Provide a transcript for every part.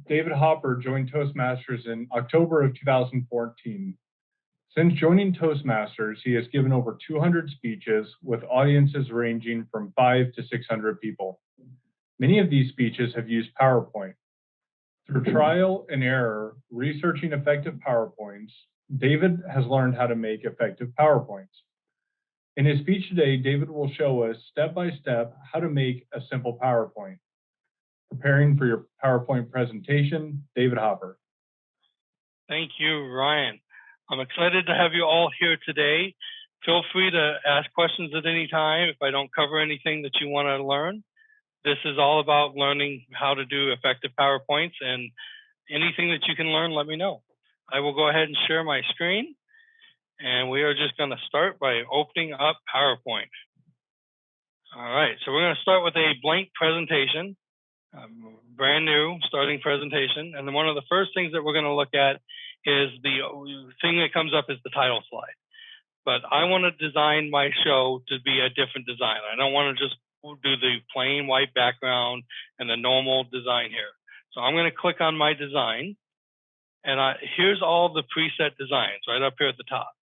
David Hopper joined Toastmasters in October of 2014. Since joining Toastmasters, he has given over 200 speeches with audiences ranging from 5 to 600 people. Many of these speeches have used PowerPoint. Through trial and error, researching effective PowerPoints, David has learned how to make effective PowerPoints. In his speech today, David will show us step-by-step how to make a simple PowerPoint. Preparing for your PowerPoint presentation, David Hopper. Thank you, Ryan. I'm excited to have you all here today. Feel free to ask questions at any time if I don't cover anything that you want to learn. This is all about learning how to do effective PowerPoints, and anything that you can learn, let me know. I will go ahead and share my screen, and we are just going to start by opening up PowerPoint. All right, so we're going to start with a blank presentation, brand new starting presentation, and then one of the first things that we're going to look at is the thing that comes up is the title slide. But I want to design my show to be a different design. I don't want to just do the plain white background and the normal design here. So I'm going to click on my design, and here's all the preset designs right up here at the top.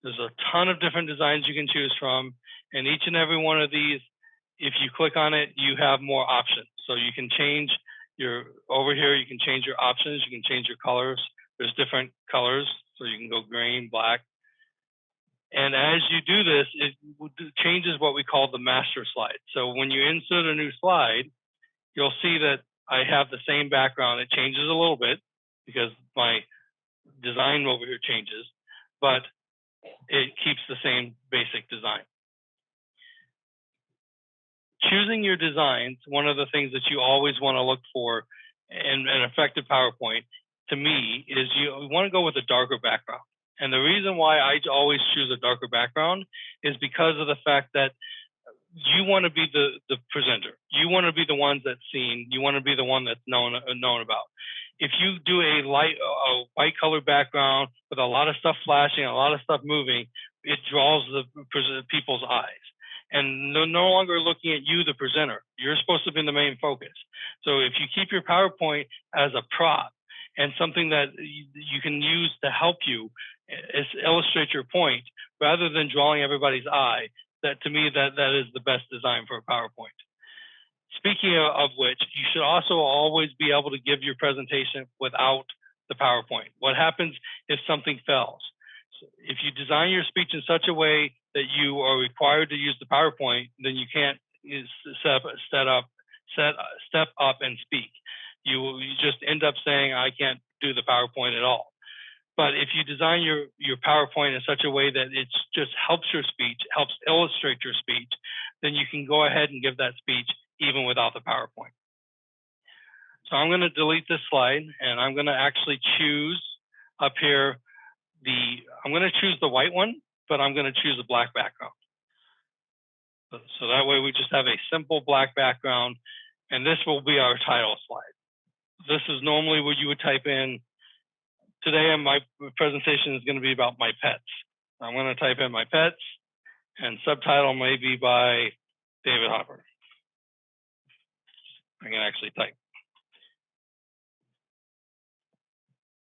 There's a ton of different designs you can choose from, and each and every one of these, if you click on it, you have more options. So you can change over here, you can change your options, you can change your colors. There's different colors, so you can go green, black. And as you do this, it changes what we call the master slide. So when you insert a new slide, you'll see that I have the same background. It changes a little bit because my design over here changes, but it keeps the same basic design. Choosing your designs, one of the things that you always want to look for in an effective PowerPoint, to me, is you want to go with a darker background. And the reason why I always choose a darker background is because of the fact that you want to be the presenter. You want to be the one that's seen. You want to be the one that's known about. If you do a white color background with a lot of stuff flashing, a lot of stuff moving, it draws the people's eyes. And they're no longer looking at you, the presenter. You're supposed to be the main focus. So if you keep your PowerPoint as a prop and something that you can use to help you illustrate your point, rather than drawing everybody's eye, that to me, that is the best design for a PowerPoint. Speaking of which, you should also always be able to give your presentation without the PowerPoint. What happens if something fails? So if you design your speech in such a way that you are required to use the PowerPoint, then you can't step up and speak. You just end up saying, I can't do the PowerPoint at all. But if you design your PowerPoint in such a way that it just helps your speech, helps illustrate your speech, then you can go ahead and give that speech even without the PowerPoint. So I'm going to delete this slide, and I'm going to actually choose up here I'm going to choose the white one, but I'm going to choose a black background. So that way we just have a simple black background, and this will be our title slide. This is normally what you would type in. Today, my presentation is going to be about my pets. I'm going to type in my pets, and subtitle may be by David Hopper. I can actually type.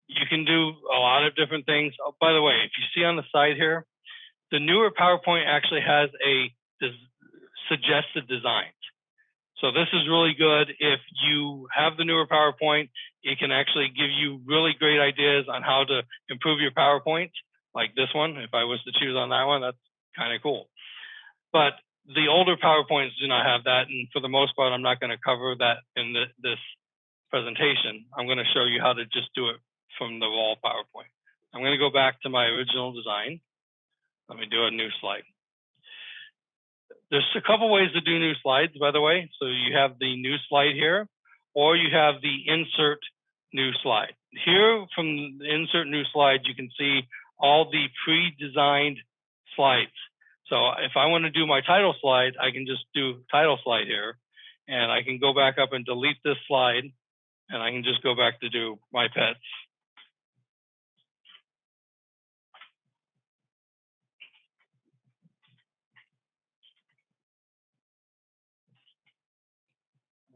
You can do a lot of different things. Oh, by the way, if you see on the side here, the newer PowerPoint actually has a suggested designs. So this is really good. If you have the newer PowerPoint, it can actually give you really great ideas on how to improve your PowerPoint, like this one. If I was to choose on that one, that's kind of cool. But the older PowerPoints do not have that, and for the most part, I'm not going to cover that in this presentation. I'm going to show you how to just do it from the raw PowerPoint. I'm going to go back to my original design. Let me do a new slide. There's a couple ways to do new slides, by the way. So you have the new slide here, or you have the insert new slide. Here from the insert new slide, you can see all the pre-designed slides. So if I want to do my title slide, I can just do title slide here, and I can go back up and delete this slide, and I can just go back to do my pets.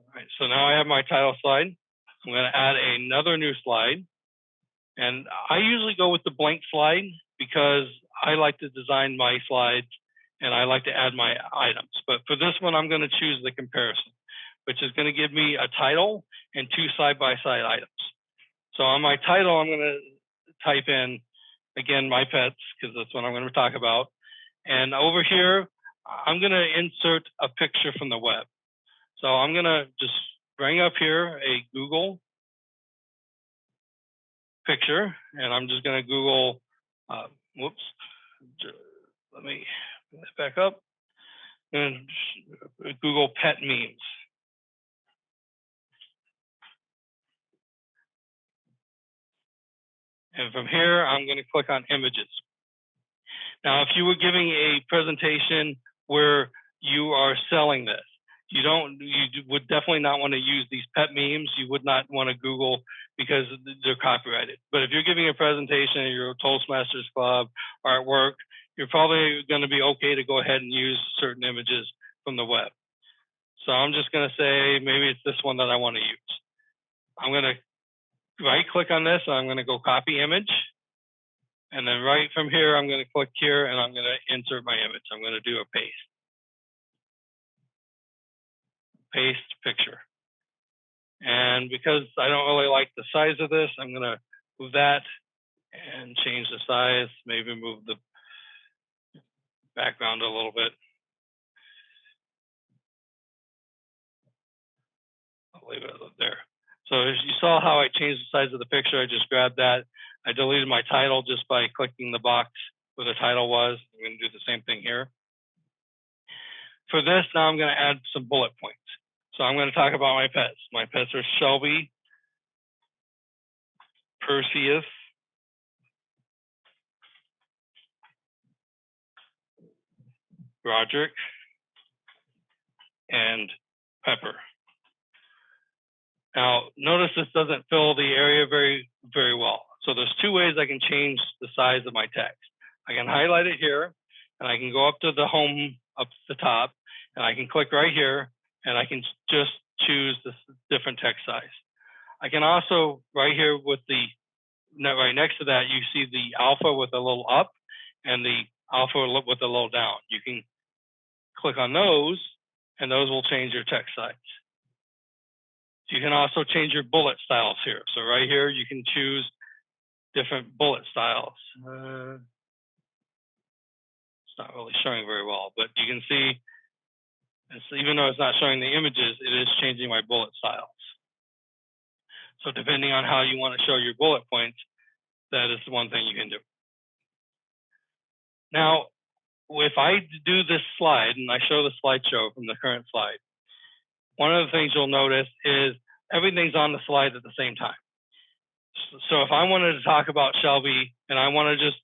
All right, so now I have my title slide. I'm going to add another new slide. And I usually go with the blank slide because I like to design my slides and I like to add my items. But for this one, I'm going to choose the comparison, which is going to give me a title and 2 side-by-side items. So on my title, I'm going to type in, again, my pets, because that's what I'm going to talk about. And over here, I'm going to insert a picture from the web. So I'm going to just bring up here a Google picture, and I'm just going to Google, whoops, let me bring that back up, and Google pet memes. And from here, I'm going to click on images. Now, if you were giving a presentation where you are selling this, you would definitely not want to use these pet memes. You would not want to Google because they're copyrighted. But if you're giving a presentation at your Toastmasters club or at work, you're probably going to be okay to go ahead and use certain images from the web. So I'm just going to say, maybe it's this one that I want to use. I'm going to right click on this, and I'm going to go copy image. And then right from here, I'm going to click here, and I'm going to insert my image. I'm going to do a paste. Paste picture. And because I don't really like the size of this, I'm going to move that and change the size, maybe move the background a little bit. I'll leave it there. So as you saw how I changed the size of the picture, I just grabbed that. I deleted my title just by clicking the box where the title was. I'm going to do the same thing here. For this, now I'm going to add some bullet points. So I'm going to talk about my pets. My pets are Shelby, Perseus, Roderick, and Pepper. Now, notice this doesn't fill the area very, very well. So there's 2 ways I can change the size of my text. I can highlight it here, and I can go up to the home up to the top, and I can click right here, and I can just choose this different text size. I can also, right here with the, right next to that, you see the alpha with a little up and the alpha with a little down. You can click on those, and those will change your text size. You can also change your bullet styles here. So right here, you can choose different bullet styles. It's not really showing very well, but you can see, even though it's not showing the images, it is changing my bullet styles. So depending on how you want to show your bullet points, that is the one thing you can do. Now, if I do this slide and I show the slideshow from the current slide, one of the things you'll notice is everything's on the slide at the same time. So if I wanted to talk about Shelby and I want to just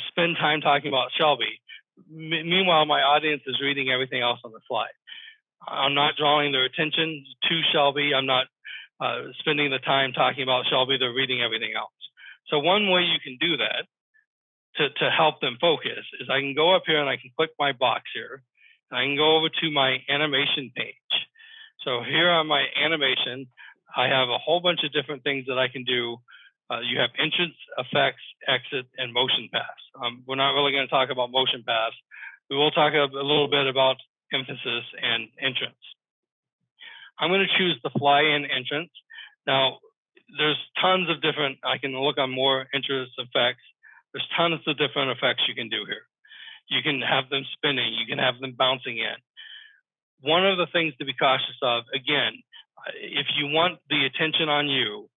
spend time talking about Shelby, meanwhile, my audience is reading everything else on the slide. I'm not drawing their attention to Shelby. I'm not spending the time talking about Shelby. They're reading everything else. So one way you can do that to help them focus is I can go up here and I can click my box here. And I can go over to my animation page. So here on my animation, I have a whole bunch of different things that I can do. You have entrance, effects, exit, and motion pass. We're not really going to talk about motion pass. We will talk a little bit about emphasis and entrance. I'm going to choose the fly-in entrance. Now, there's tons of different, I can look on more entrance effects. There's tons of different effects you can do here. You can have them spinning. You can have them bouncing in. One of the things to be cautious of, again, if you want the attention on you,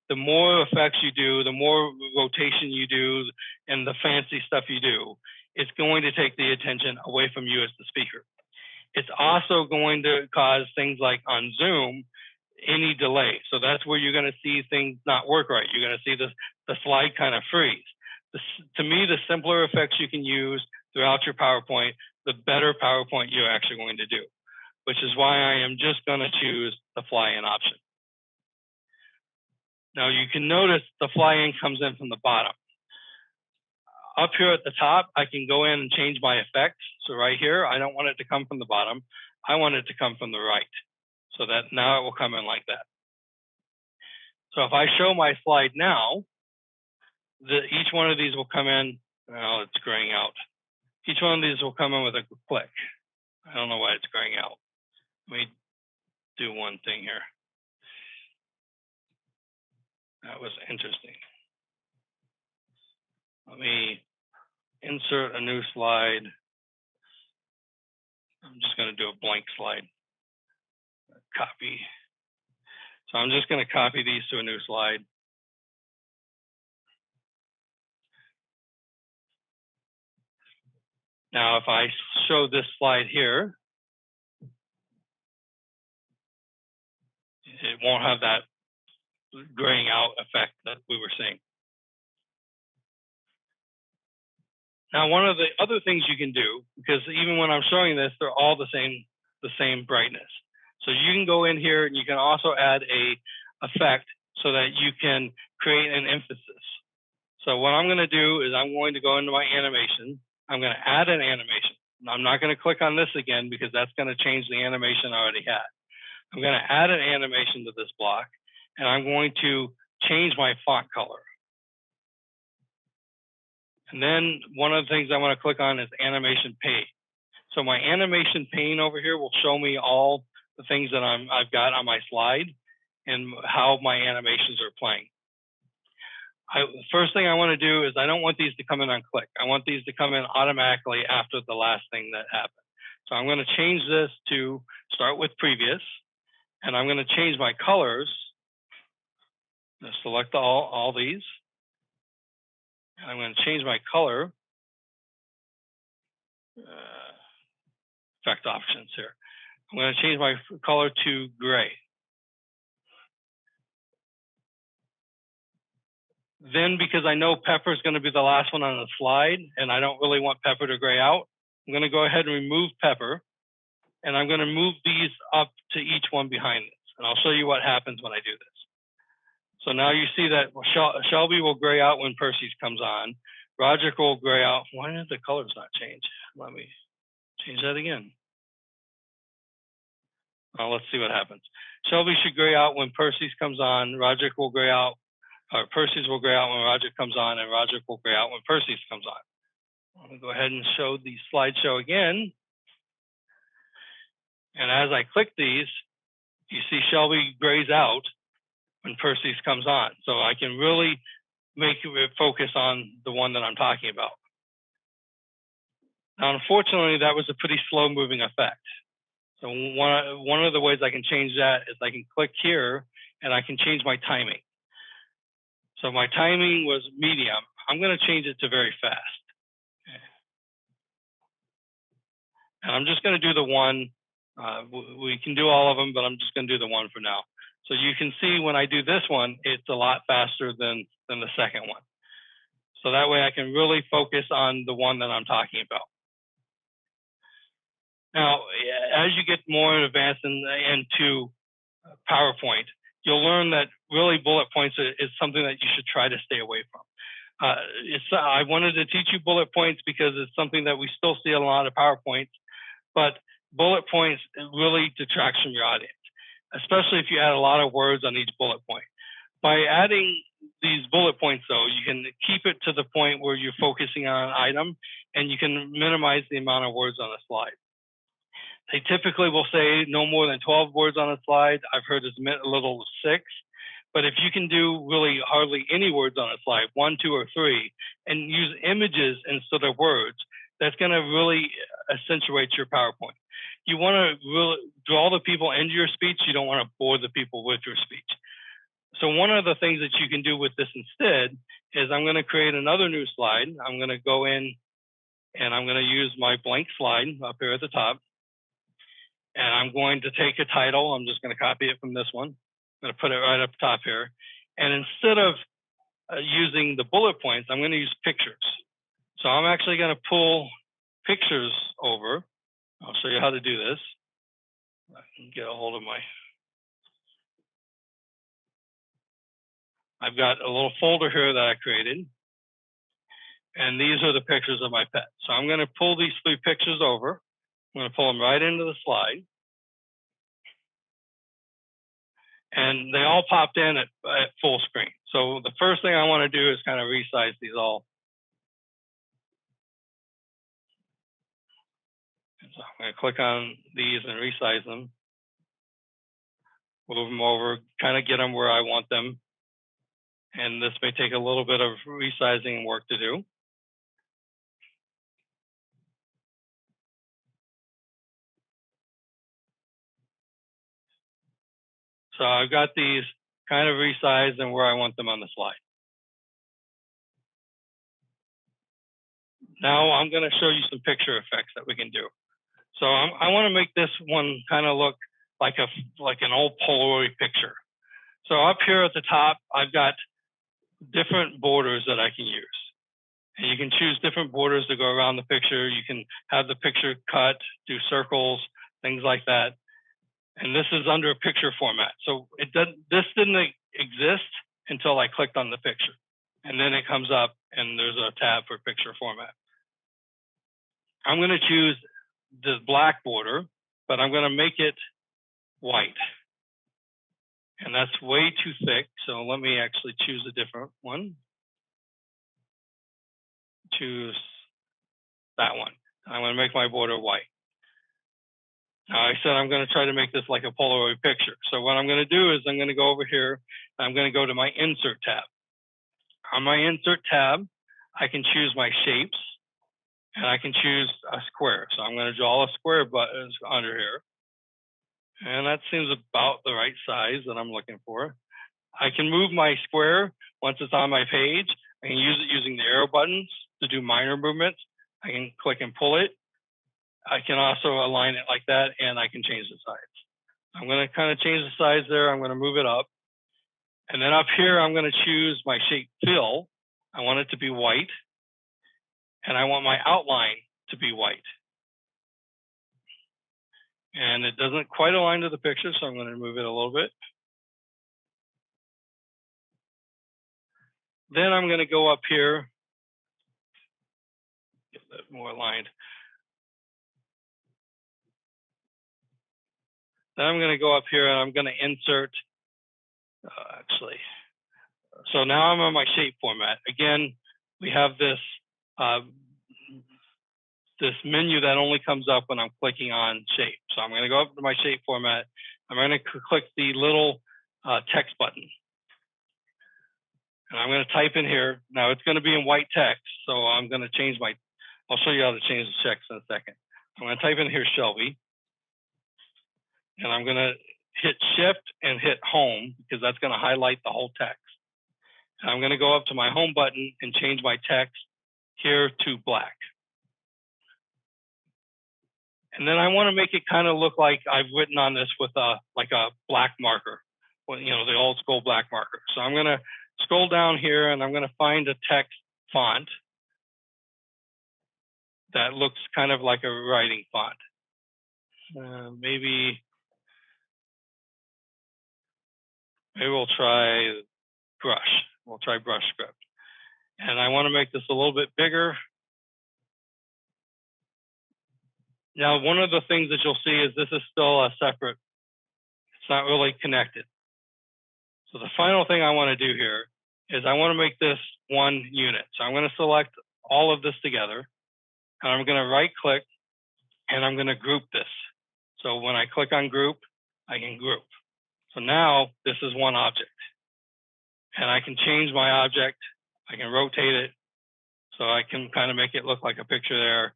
the more effects you do, the more rotation you do, and the fancy stuff you do, it's going to take the attention away from you as the speaker. It's also going to cause things like on Zoom, any delay. So that's where you're going to see things not work right. You're going to see the slide kind of freeze. To me, the simpler effects you can use throughout your PowerPoint, the better PowerPoint you're actually going to do, which is why I am just going to choose the fly-in option. Now you can notice the fly-in comes in from the bottom. Up here at the top, I can go in and change my effects. So right here, I don't want it to come from the bottom. I want it to come from the right. So that now it will come in like that. So if I show my slide now, each one of these will come in. Well, it's graying out. Each one of these will come in with a click. I don't know why it's graying out. Let me do one thing here. That was interesting. Let me insert a new slide. I'm just going to do a blank slide. Copy. So I'm just going to copy these to a new slide. Now, if I show this slide here, it won't have that graying out effect that we were seeing. Now, one of the other things you can do, because even when I'm showing this, they're all the same brightness. So you can go in here and you can also add a effect so that you can create an emphasis. So what I'm going to do is I'm going to go into my animation. I'm going to add an animation. I'm not going to click on this again because that's going to change the animation I already had. I'm going to add an animation to this block, and I'm going to change my font color. And then one of the things I want to click on is animation pane. So my animation pane over here will show me all the things that I've got on my slide and how my animations are playing. The first thing I want to do is I don't want these to come in on click. I want these to come in automatically after the last thing that happened. So I'm going to change this to start with previous, and I'm going to change my colors. I'm going to select all these, and I'm going to change my color. Effect options here. I'm going to change my color to gray. Then, because I know pepper is going to be the last one on the slide, and I don't really want pepper to gray out, I'm going to go ahead and remove pepper, and I'm going to move these up to each one behind this. And I'll show you what happens when I do this. So now you see that Shelby will gray out when Percy's comes on. Roger will gray out. Why did the colors not change? Let me change that again. Let's see what happens. Shelby should gray out when Percy's comes on. Roger will gray out, or Percy's will gray out when Roger comes on, and Roger will gray out when Percy's comes on. I'm going to go ahead and show the slideshow again. And as I click these, you see Shelby grays out when Percy's comes on. So I can really make it focus on the one that I'm talking about. Now, unfortunately, that was a pretty slow moving effect. So one of the ways I can change that is I can click here and I can change my timing. So my timing was medium. I'm going to change it to very fast. Okay. And I'm just going to do the one. We can do all of them, but I'm just going to do the one for now. So you can see when I do this one, it's a lot faster than the second one. So that way I can really focus on the one that I'm talking about. Now, as you get more advanced into PowerPoint, you'll learn that really bullet points is something that you should try to stay away from. I wanted to teach you bullet points because it's something that we still see in a lot of PowerPoints, but bullet points really detracts from your audience, especially if you add a lot of words on each bullet point. By adding these bullet points, though, you can keep it to the point where you're focusing on an item, and you can minimize the amount of words on a slide. They typically will say no more than 12 words on a slide. I've heard as little as 6. But if you can do really hardly any words on a slide, 1, 2, or 3, and use images instead of words, that's going to really accentuate your PowerPoint. You want to really draw the people into your speech. You don't want to bore the people with your speech. So one of the things that you can do with this instead is I'm going to create another new slide. I'm going to go in and I'm going to use my blank slide up here at the top. And I'm going to take a title. I'm just going to copy it from this one. I'm going to put it right up top here. And instead of using the bullet points, I'm going to use pictures. So I'm actually going to pull pictures over. I'll show you how to do this. I can get a hold of I've got a little folder here that I created. And these are the pictures of my pet. So I'm going to pull these 3 pictures over. I'm going to pull them right into the slide. and they all popped in at full screen. So the first thing I want to do is kind of resize these all. So I'm going to click on these and resize them, move them over, kind of get them where I want them. And this may take a little bit of resizing work to do. So I've got these kind of resized and where I want them on the slide. Now I'm going to show you some picture effects that we can do. So I want to make this one kind of look like an old Polaroid picture. So up here at the top, I've got different borders that I can use. And you can choose different borders to go around the picture. You can have the picture cut, do circles, things like that. And this is under a picture format. So this didn't exist until I clicked on the picture. And then it comes up and there's a tab for picture format. I'm going to choose the black border, but I'm going to make it white. And that's way too thick. So let me actually choose a different one. Choose that one. I'm going to make my border white. Now I said I'm going to try to make this like a Polaroid picture. So what I'm going to do is I'm going to go over here. I'm going to go to my Insert tab. On my Insert tab, I can choose my shapes, and I can choose a square. So I'm going to draw a square button under here. And that seems about the right size that I'm looking for. I can move my square once it's on my page. I can use it using the arrow buttons to do minor movements. I can click and pull it. I can also align it like that, and I can change the size. I'm going to kind of change the size there. I'm going to move it up. And then up here, I'm going to choose my shape fill. I want it to be white. And I want my outline to be white. And it doesn't quite align to the picture, so I'm going to move it a little bit. Then I'm going to go up here, get that more aligned. Then I'm going to go up here and I'm going to insert, so now I'm on my shape format. Again, we have this this menu that only comes up when I'm clicking on shape. So I'm going to go up to my shape format. I'm going to click the little text button. And I'm going to type in here. Now it's going to be in white text. So I'm going to change I'll show you how to change the text in a second. I'm going to type in here Shelby. And I'm going to hit Shift and hit Home because that's going to highlight the whole text. And I'm going to go up to my Home button and change my text here to black. And then I want to make it kind of look like I've written on this with like a black marker, well, you know, the old school black marker. So I'm going to scroll down here and I'm going to find a text font that looks kind of like a writing font. Maybe we'll try Brush. We'll try Brush Script. And I want to make this a little bit bigger. Now, one of the things that you'll see is this is still a separate, it's not really connected. So the final thing I want to do here is I want to make this one unit. So I'm going to select all of this together, and I'm going to right click, and I'm going to group this. So when I click on group, I can group. So now this is one object. And I can change my object. I can rotate it. So I can kind of make it look like a picture there.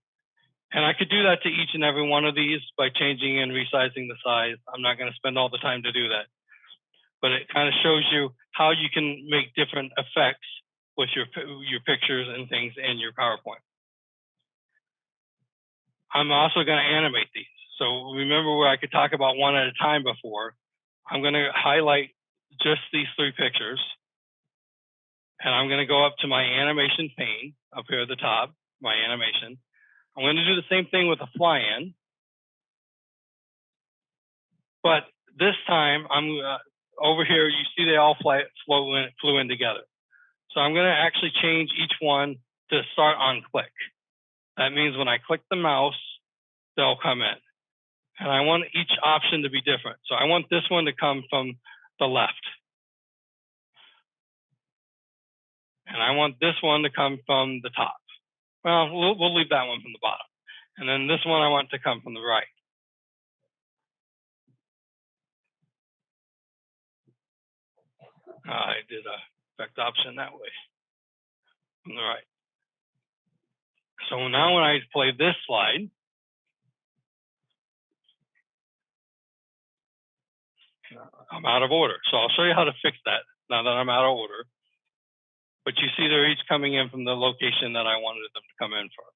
And I could do that to each and every one of these by changing and resizing the size. I'm not going to spend all the time to do that. But it kind of shows you how you can make different effects with your pictures and things in your PowerPoint. I'm also going to animate these. So remember where I could talk about one at a time before. I'm going to highlight just these three pictures. And I'm going to go up to my animation pane up here at the top, my animation. I'm going to do the same thing with a fly-in. But this time, I'm over here, you see they all flew in together. So I'm going to actually change each one to start on click. That means when I click the mouse, they'll come in. And I want each option to be different. So I want this one to come from the left. And I want this one to come from the top. Well, we'll leave that one from the bottom. And then this one I want to come from the right. I did a effect option that way, from the right. So now when I play this slide, I'm out of order. So I'll show you how to fix that now that I'm out of order. But you see they're each coming in from the location that I wanted them to come in from.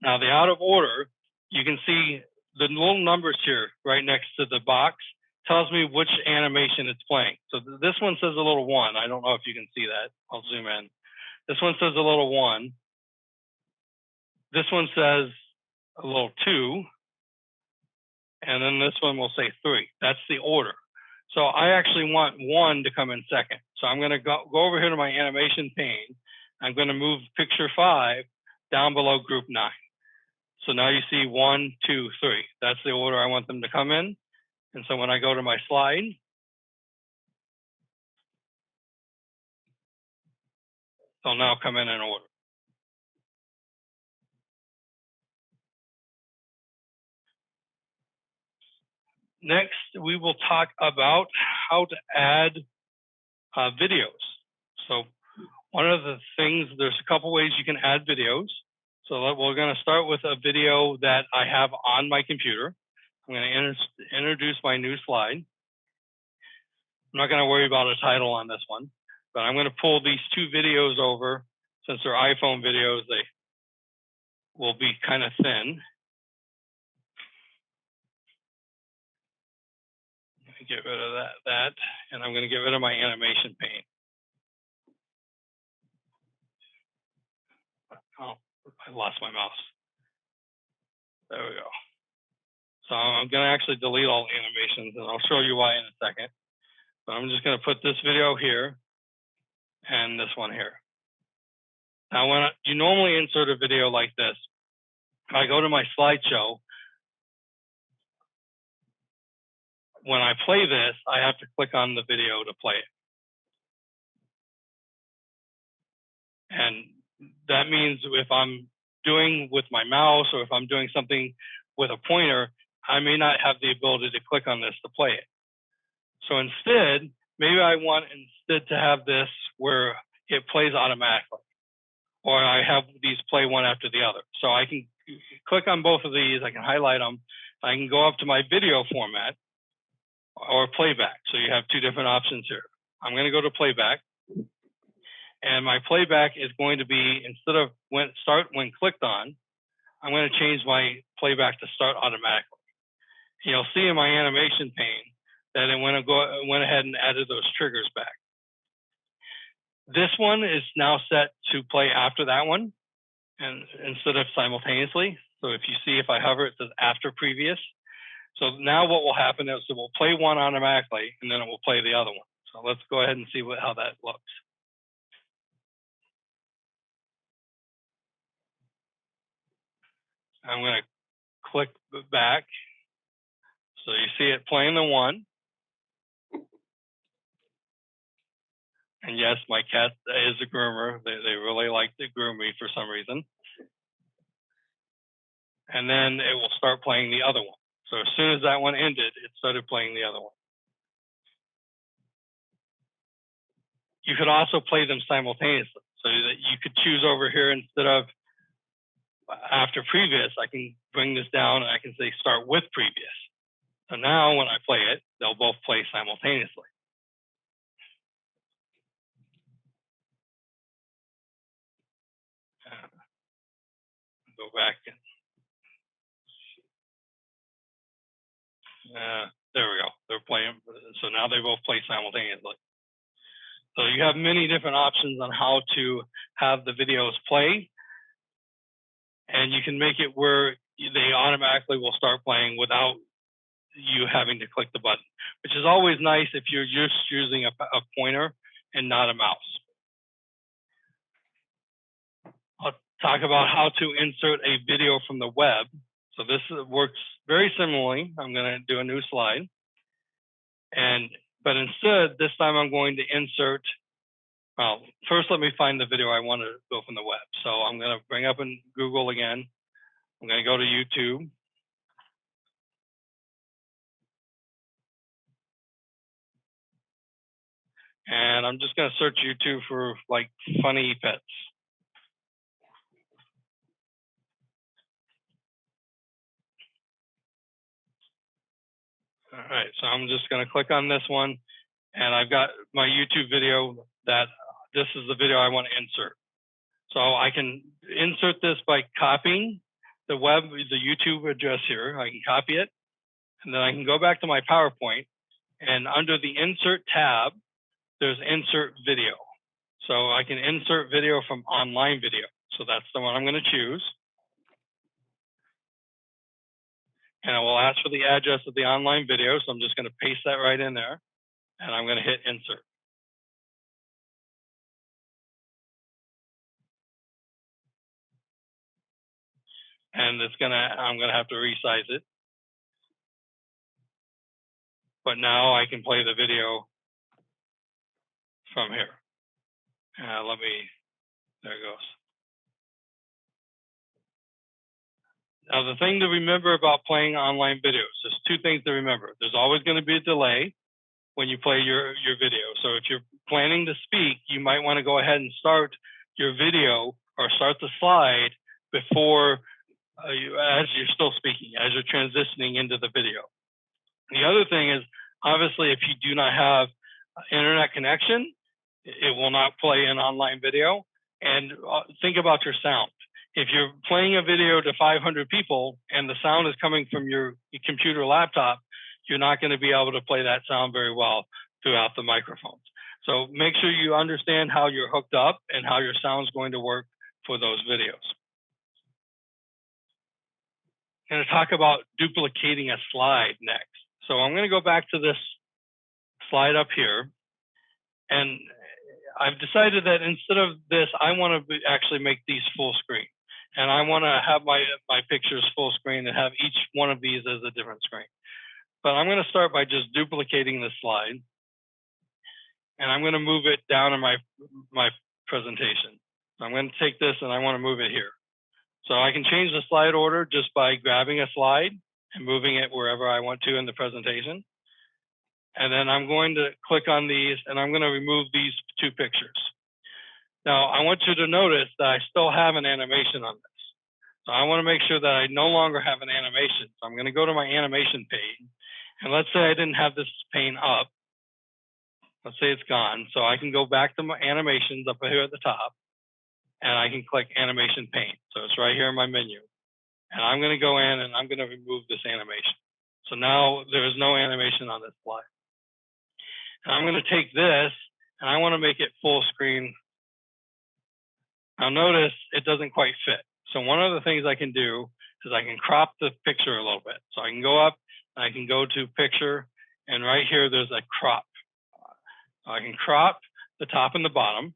Now the out of order, you can see the little numbers here right next to the box tells me which animation it's playing. So this one says a little 1. I don't know if you can see that. I'll zoom in. This one says a little 1. This one says a little 2. And then this one will say 3. That's the order. So I actually want 1 to come in second. So I'm going to go over here to my animation pane. I'm going to move picture 5 down below group 9. So now you see 1, 2, 3. That's the order I want them to come in. And so when I go to my slide, they'll now come in order. Next, we will talk about how to add videos. So one of the things, there's a couple ways you can add videos. So we're going to start with a video that I have on my computer. I'm going to introduce my new slide. I'm not going to worry about a title on this one, but I'm going to pull these 2 videos over. Since they're iPhone videos, they will be kind of thin. Get rid of that, and I'm going to get rid of my animation pane. Oh, I lost my mouse. There we go. So I'm going to actually delete all animations, and I'll show you why in a second. But I'm just going to put this video here and this one here. Now, when you normally insert a video like this, if I go to my slideshow, when I play this, I have to click on the video to play it. And that means if I'm doing with my mouse or if I'm doing something with a pointer, I may not have the ability to click on this to play it. So instead, maybe I want instead to have this where it plays automatically, or I have these play one after the other. So I can click on both of these, I can highlight them, I can go up to my video format or playback. So you have 2 different options here. I'm going to go to playback, and my playback is going to be, instead of start when clicked on, I'm going to change my playback to start automatically. You'll see in my animation pane that it went ahead and added those triggers back. This one is now set to play after that one, and instead of simultaneously. So if you see, if I hover, it says after previous. So now what will happen is it will play one automatically, and then it will play the other one. So let's go ahead and see how that looks. I'm going to click back. So you see it playing the one. And yes, my cat is a groomer. They really like to groom me for some reason. And then it will start playing the other one. So as soon as that one ended, it started playing the other one. You could also play them simultaneously. So that you could choose over here, instead of after previous, I can bring this down and I can say start with previous. So now when I play it, they'll both play simultaneously. Go back and there we go. They're playing. So now they both play simultaneously. So you have many different options on how to have the videos play. And you can make it where they automatically will start playing without you having to click the button, which is always nice if you're just using a pointer and not a mouse. I'll talk about how to insert a video from the web. So this works very similarly. I'm going to do a new slide. And But instead, this time I'm going to insert, well, first let me find the video I want to go from the web. So I'm going to bring up in Google again. I'm going to go to YouTube. And I'm just going to search YouTube for like funny pets. All right, so I'm just going to click on this one, and I've got my YouTube video that this is the video I want to insert. So I can insert this by copying the YouTube address here. I can copy it, and then I can go back to my PowerPoint, and under the Insert tab, there's Insert Video. So I can insert video from online video. So that's the one I'm going to choose. And I will ask for the address of the online video. So I'm just going to paste that right in there. And I'm going to hit Insert. And I'm going to have to resize it. But now I can play the video from here. There it goes. Now, the thing to remember about playing online videos, there's two things to remember. There's always going to be a delay when you play your video. So if you're planning to speak, you might want to go ahead and start your video or start the slide before as you're still speaking, as you're transitioning into the video. The other thing is, obviously, if you do not have internet connection, it will not play an online video. And think about your sound. If you're playing a video to 500 people and the sound is coming from your computer laptop, you're not going to be able to play that sound very well throughout the microphones. So make sure you understand how you're hooked up and how your sound is going to work for those videos. I'm going to talk about duplicating a slide next. So I'm going to go back to this slide up here. And I've decided that instead of this, I want to actually make these full screen. And I want to have my pictures full screen and have each one of these as a different screen. But I'm going to start by just duplicating this slide. And I'm going to move it down in my presentation. So I'm going to take this and I want to move it here. So I can change the slide order just by grabbing a slide and moving it wherever I want to in the presentation. And then I'm going to click on these and I'm going to remove these two pictures. Now, I want you to notice that I still have an animation on this. So I want to make sure that I no longer have an animation. So I'm going to go to my animation pane. And let's say I didn't have this pane up. Let's say it's gone. So I can go back to my animations up here at the top. And I can click animation pane. So it's right here in my menu. And I'm going to go in and I'm going to remove this animation. So now there is no animation on this slide. And I'm going to take this and I want to make it full screen. Now notice it doesn't quite fit. So one of the things I can do is I can crop the picture a little bit. So I can go up and I can go to picture and right here there's a crop. So I can crop the top and the bottom.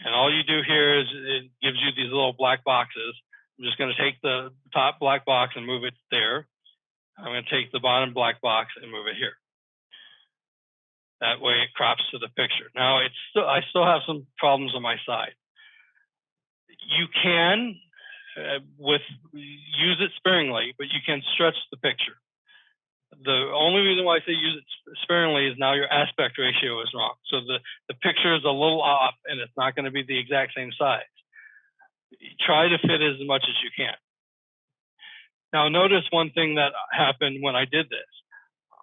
And all you do here is it gives you these little black boxes. I'm just going to take the top black box and move it there. I'm going to take the bottom black box and move it here. That way it crops to the picture. Now I still have some problems on my side. You can use it sparingly, but you can stretch the picture. The only reason why I say use it sparingly is now your aspect ratio is wrong. So the picture is a little off and it's not going to be the exact same size. Try to fit as much as you can. Now notice one thing that happened when I did this.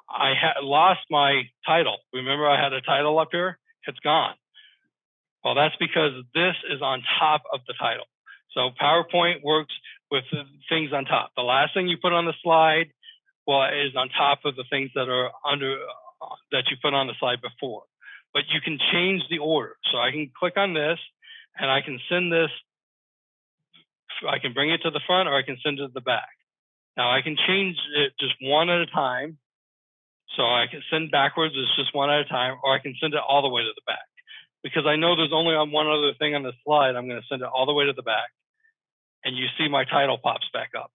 I lost my title. Remember I had a title up here? It's gone. Well, that's because this is on top of the title. So PowerPoint works with things on top. The last thing you put on the slide, well, is on top of the things that are that you put on the slide before. But you can change the order. So I can click on this and I can send this. I can bring it to the front or I can send it to the back. Now I can change it just one at a time. So I can send backwards, it's just one at a time, or I can send it all the way to the back. Because I know there's only one other thing on the slide, I'm going to send it all the way to the back. And you see my title pops back up.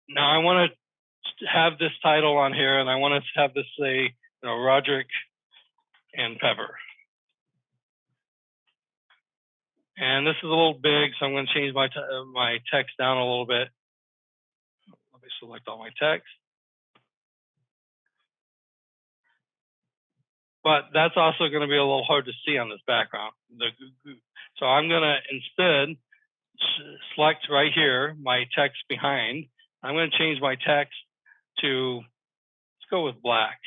Now I want to have this title on here, and I want to have this say, Roderick and Pepper. And this is a little big, so I'm going to change my text down a little bit. Let me select all my text. But that's also going to be a little hard to see on this background. So I'm going to instead select right here my text behind. I'm going to change my text to, let's go with black.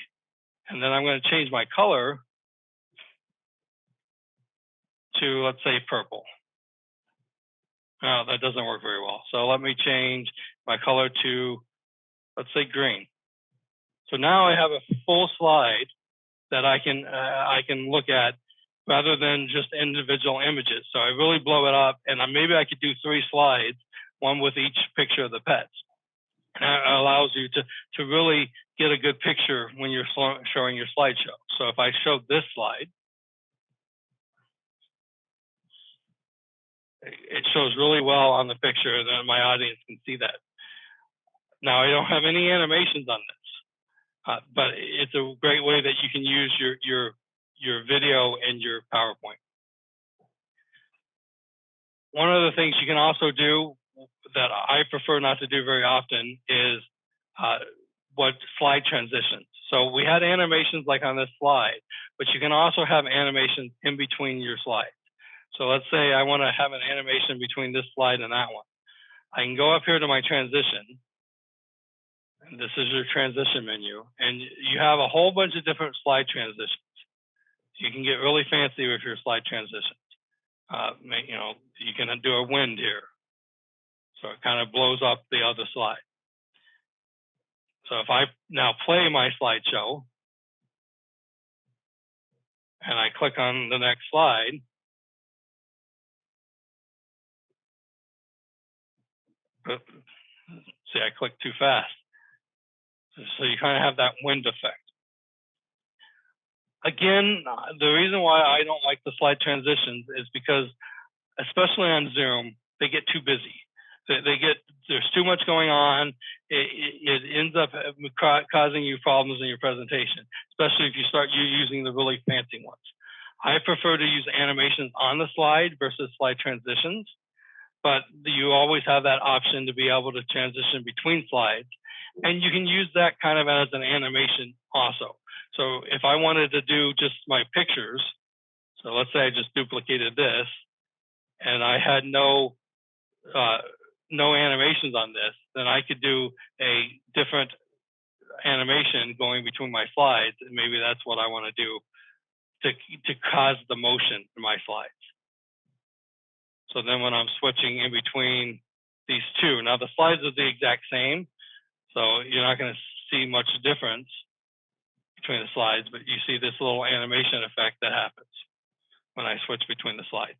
And then I'm going to change my color to, let's say, purple. No, that doesn't work very well. So let me change my color to, let's say, green. So now I have a full slide that I can look at rather than just individual images. So I really blow it up, and maybe I could do 3 slides, one with each picture of the pets. And that allows you to really get a good picture when you're showing your slideshow. So if I show this slide, it shows really well on the picture, and then my audience can see that. Now, I don't have any animations on this, but it's a great way that you can use your video and your PowerPoint. One of the things you can also do that I prefer not to do very often is what slide transitions. So we had animations like on this slide, but you can also have animations in between your slides. So let's say I want to have an animation between this slide and that one. I can go up here to my transition. And this is your transition menu. And you have a whole bunch of different slide transitions. You can get really fancy with your slide transitions. You can do a wind here. So it kind of blows up the other slide. So if I now play my slideshow and I click on the next slide, see, I clicked too fast. So you kind of have that wind effect. Again, the reason why I don't like the slide transitions is because, especially on Zoom, they get too busy. There's too much going on. It ends up causing you problems in your presentation, especially if you start using the really fancy ones. I prefer to use animations on the slide versus slide transitions, but you always have that option to be able to transition between slides. And you can use that kind of as an animation also. So if I wanted to do just my pictures, so let's say I just duplicated this, and I had no animations on this, then I could do a different animation going between my slides, and maybe that's what I want to do to cause the motion in my slides. So then when I'm switching in between these two, now the slides are the exact same, so you're not going to see much difference between the slides, but you see this little animation effect that happens when I switch between the slides.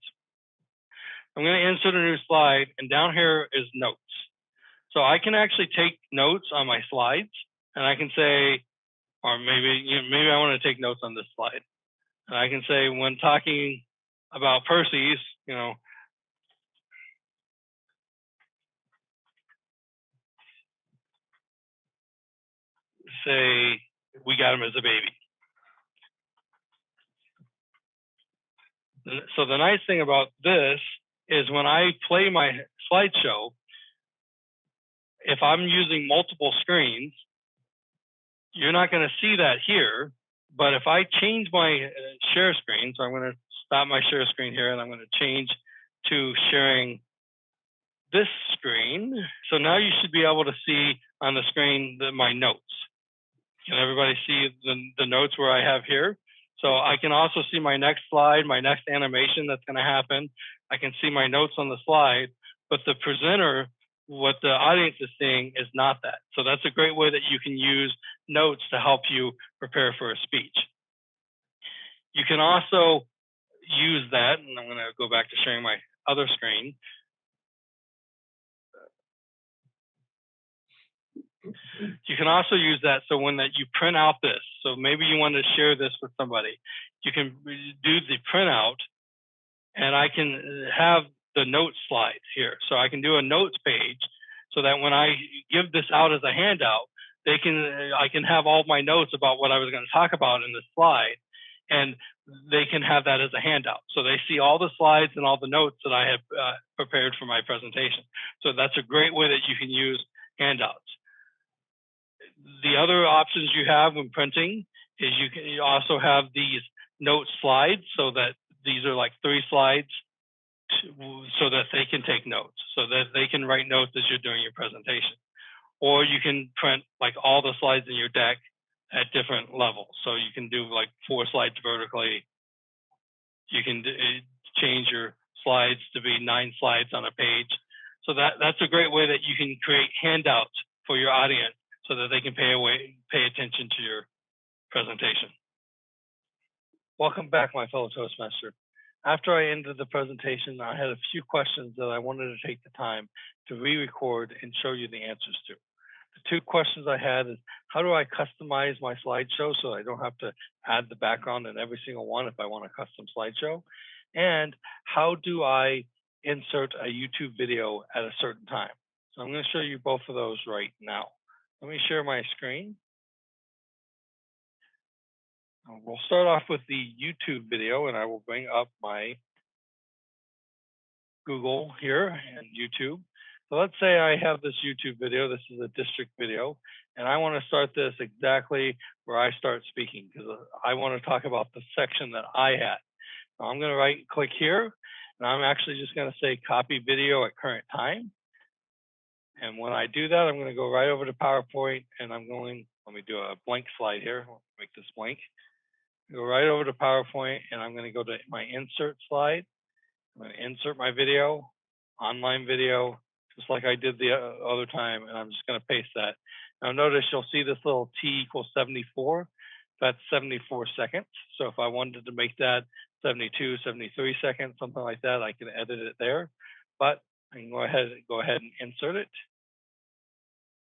I'm going to insert a new slide, and down here is notes. So I can actually take notes on my slides, and I can say, or maybe I want to take notes on this slide. And I can say, when talking about Percy's, say we got him as a baby. So the nice thing about this is when I play my slideshow, if I'm using multiple screens, you're not going to see that here. But if I change my share screen, so I'm going to stop my share screen here, and I'm going to change to sharing this screen. So now you should be able to see on the screen my notes. Can everybody see the notes where I have here? So I can also see my next slide, my next animation that's going to happen. I can see my notes on the slide, but the presenter, what the audience is seeing is not that. So that's a great way that you can use notes to help you prepare for a speech. You can also use that, and I'm going to go back to sharing my other screen. You can also use that so when you print out this, so maybe you want to share this with somebody, you can do the printout, and I can have the notes slides here. So I can do a notes page so that when I give this out as a handout, I can have all my notes about what I was going to talk about in the slide, and they can have that as a handout. So they see all the slides and all the notes that I have prepared for my presentation. So that's a great way that you can use handouts. The other options you have when printing is you also have these note slides, so that these are like 3 slides so that they can take notes, so that they can write notes as you're doing your presentation. Or you can print like all the slides in your deck at different levels. So you can do like 4 slides vertically. You can change your slides to be 9 slides on a page. So that's a great way that you can create handouts for your audience so that they can pay attention to your presentation. Welcome back, my fellow Toastmaster. After I ended the presentation, I had a few questions that I wanted to take the time to re-record and show you the answers to. The 2 questions I had is, how do I customize my slideshow so I don't have to add the background in every single one if I want a custom slideshow? And how do I insert a YouTube video at a certain time? So I'm going to show you both of those right now. Let me share my screen. We'll start off with the YouTube video, and I will bring up my Google here and YouTube. So let's say I have this YouTube video. This is a district video, and I want to start this exactly where I start speaking because I want to talk about the section that I had. So I'm going to right-click here, and I'm actually just going to say copy video at current time. And when I do that, I'm going to go right over to PowerPoint, and let me do a blank slide here. I'll make this blank. Go right over to PowerPoint, and I'm going to go to my insert slide. I'm going to insert my video, online video, just like I did the other time, and I'm just going to paste that. Now notice you'll see this little T equals 74. That's 74 seconds. So if I wanted to make that 72, 73 seconds, something like that, I can edit it there. But I can go ahead and insert it.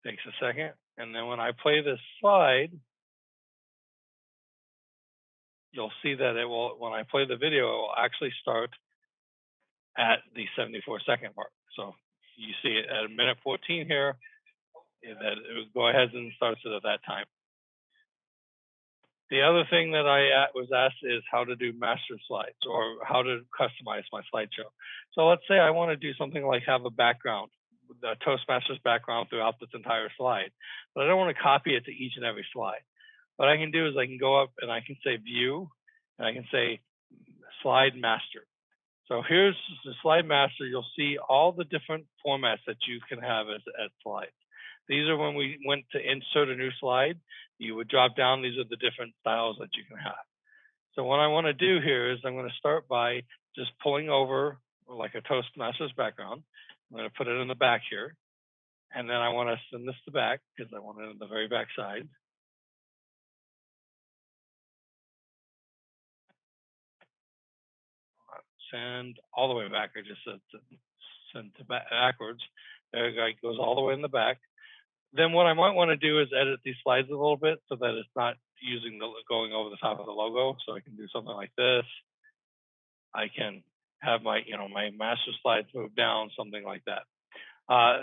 Takes a second. And then when I play this slide, you'll see that it will, when I play the video, it will actually start at the 74-second mark. So you see it at 1:14 here, that it will go ahead and starts it at that time. The other thing that I was asked is how to do master slides or how to customize my slideshow. So let's say I want to do something like have a background, the Toastmasters background throughout this entire slide, but I don't want to copy it to each and every slide. What I can do is I can go up and I can say view, and I can say slide master. So here's the slide master. You'll see all the different formats that you can have as slides. These are when we went to insert a new slide, you would drop down. These are the different styles that you can have. So what I want to do here is I'm going to start by just pulling over like a Toastmasters background. I'm going to put it in the back here. And then I want to send this to back because I want it on the very back side. Send all the way back. I just said send to backwards. There it goes all the way in the back. Then what I might want to do is edit these slides a little bit so that it's not going over the top of the logo. So I can do something like this. I can have my my master slides move down, something like that.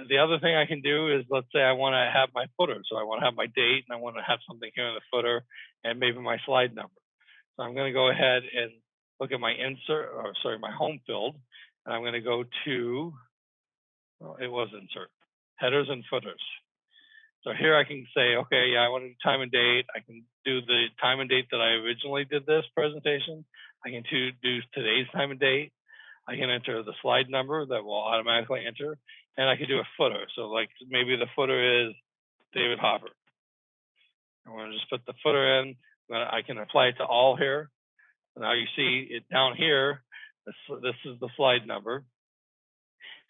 The other thing I can do is, let's say I want to have my footer. So I want to have my date and I want to have something here in the footer and maybe my slide number. So I'm going to go ahead and look at my my home field, and I'm going to go to, it was insert, headers and footers. So here I can say, okay, yeah, I want to do time and date. I can do the time and date that I originally did this presentation. I can do today's time and date. I can enter the slide number that will automatically enter, and I can do a footer. So like maybe the footer is David Hopper. I'm going to just put the footer in. I can apply it to all here. Now you see it down here. This is the slide number.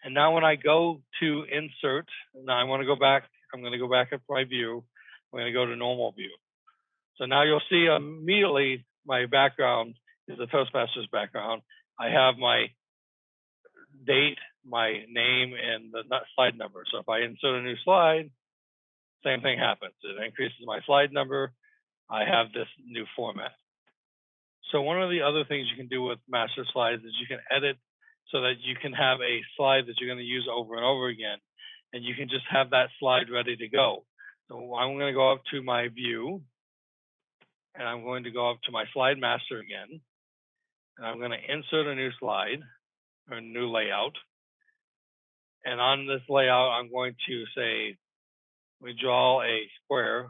And now when I go to insert, now I want to go back. I'm going to go back up to my view. I'm going to go to normal view. So now you'll see immediately my background is the Toastmasters background. I have my date, my name, and the slide number. So if I insert a new slide, same thing happens. It increases my slide number. I have this new format. So one of the other things you can do with master slides is you can edit so that you can have a slide that you're going to use over and over again. And you can just have that slide ready to go. So I'm going to go up to my view, and I'm going to go up to my slide master again, and I'm going to insert a new slide or a new layout. And on this layout, I'm going to say, we draw a square,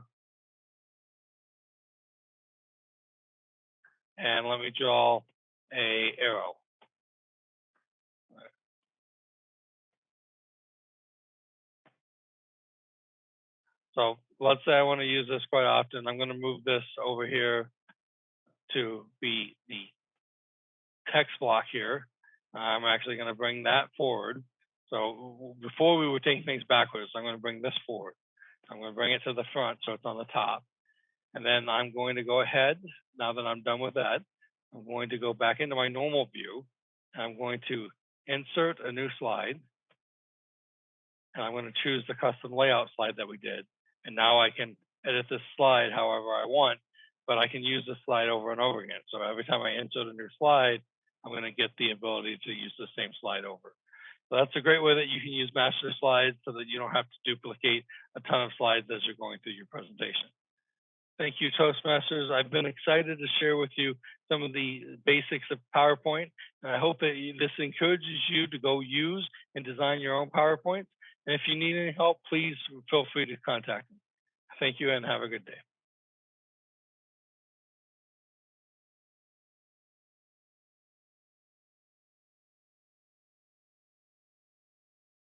and let me draw a arrow. So let's say I want to use this quite often. I'm going to move this over here to be the text block here. I'm actually going to bring that forward. So before we were taking things backwards, I'm going to bring this forward. I'm going to bring it to the front so it's on the top. And then I'm going to go ahead, now that I'm done with that, I'm going to go back into my normal view. And I'm going to insert a new slide. And I'm going to choose the custom layout slide that we did. And now I can edit this slide however I want, but I can use this slide over and over again. So every time I insert a new slide, I'm going to get the ability to use the same slide over. So that's a great way that you can use master slides so that you don't have to duplicate a ton of slides as you're going through your presentation. Thank you, Toastmasters. I've been excited to share with you some of the basics of PowerPoint, and I hope that this encourages you to go use and design your own PowerPoints. And if you need any help, please feel free to contact me. Thank you and have a good day.